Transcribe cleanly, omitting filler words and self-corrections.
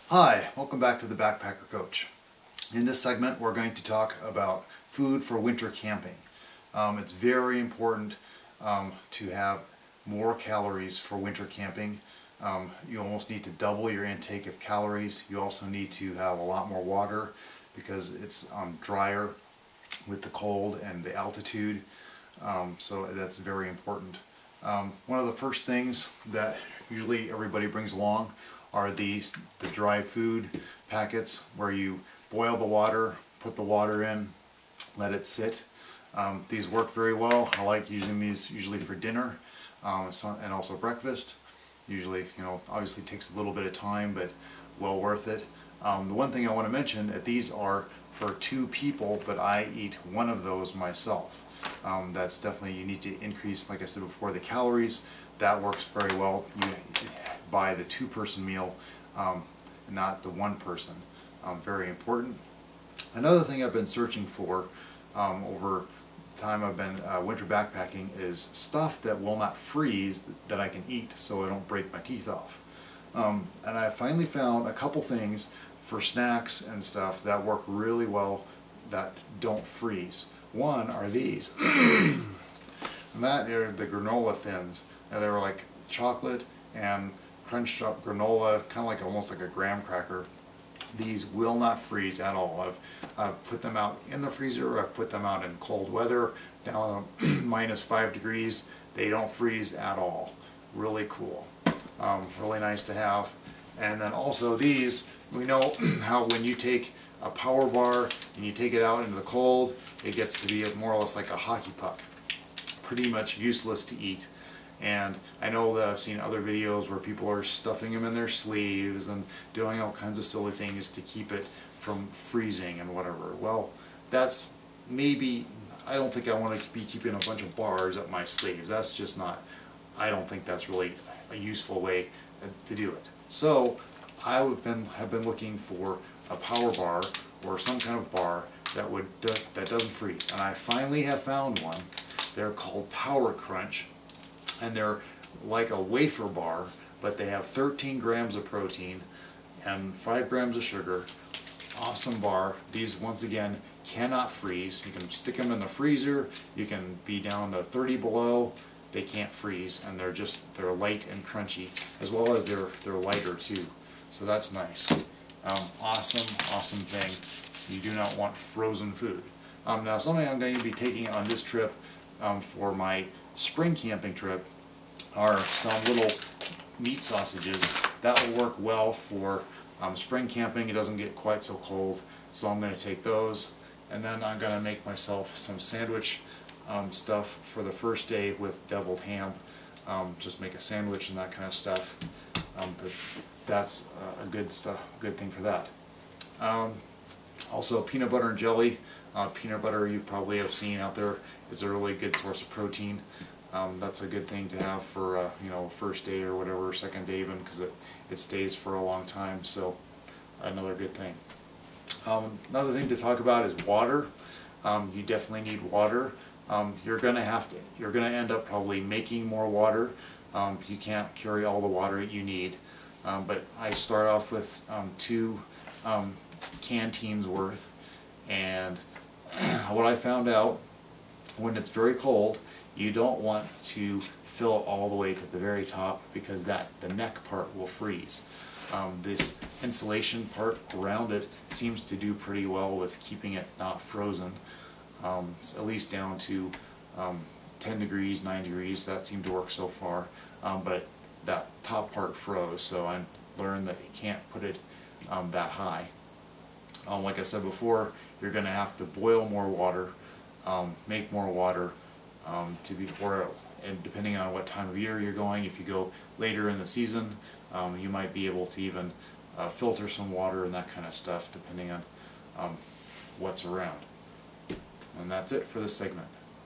Hi, welcome back to the Backpacker Coach. In this segment we're going to talk about food for winter camping. It's very important to have more calories for winter camping. You almost need to double your intake of calories. You also need to have a lot more water because it's drier with the cold and the altitude, so that's very important. One of the first things that usually everybody brings along are the dry food packets where you boil the water, put the water in, let it sit. These work very well. I like using these usually for dinner and also breakfast. Usually, obviously it takes a little bit of time, but well worth it. The one thing I want to mention that these are for 2 people, but I eat one of those myself. That's definitely, you need to increase, like I said before, the calories. That works very well. You buy the 2-person meal, not the 1 person. Very important. Another thing I've been searching for over the time I've been winter backpacking is stuff that will not freeze that I can eat so I don't break my teeth off. And I finally found a couple things for snacks and stuff that work really well that don't freeze. One are these, and that are the Granola Thins. Now they were like chocolate and crunched up granola, kind of like almost like a graham cracker. These will not freeze at all. I've put them out in the freezer, I've put them out in cold weather, down to -5 degrees. They don't freeze at all. Really cool. Really nice to have. And then also these, we know how when you take a power bar and you take it out into the cold, it gets to be more or less like a hockey puck. Pretty much useless to eat. And I know that I've seen other videos where people are stuffing them in their sleeves and doing all kinds of silly things to keep it from freezing and whatever. Well, that's maybe, I don't think I want to be keeping a bunch of bars up my sleeves. That's just not, I don't think that's really a useful way to do it. So I have been looking for a power bar or some kind of bar that doesn't freeze. And I finally have found one. They're called Power Crunch. And they're like a wafer bar, but they have 13 grams of protein and 5 grams of sugar. Awesome bar. These, once again, cannot freeze. You can stick them in the freezer. You can be down to 30 below. They can't freeze, and they're light and crunchy, as well as they're lighter too. So that's nice. Awesome thing. You do not want frozen food. Now, something I'm going to be taking on this trip for my spring camping trip are some little meat sausages. That will work well for spring camping. It doesn't get quite so cold, so I'm going to take those. And then I'm going to make myself some sandwich stuff for the first day with deviled ham. Just make a sandwich and that kind of stuff. But that's a good thing for that. Also, peanut butter and jelly. Peanut butter you probably have seen out there is a really good source of protein. That's a good thing to have for first day or whatever, second day even, because it stays for a long time. So another good thing. Another thing to talk about is water. You definitely need water. You're going to end up probably making more water. You can't carry all the water you need. But I start off with 2 canteens worth, and what I found out, when it's very cold, you don't want to fill it all the way to the very top because the neck part will freeze. This insulation part around it seems to do pretty well with keeping it not frozen, at least down to 10 degrees, 9 degrees. That seemed to work so far, but that top part froze, so I learned that you can't put it that high. Like I said before, you're going to have to boil more water, make more water and depending on what time of year you're going. If you go later in the season, you might be able to even filter some water and that kind of stuff depending on what's around. And that's it for this segment.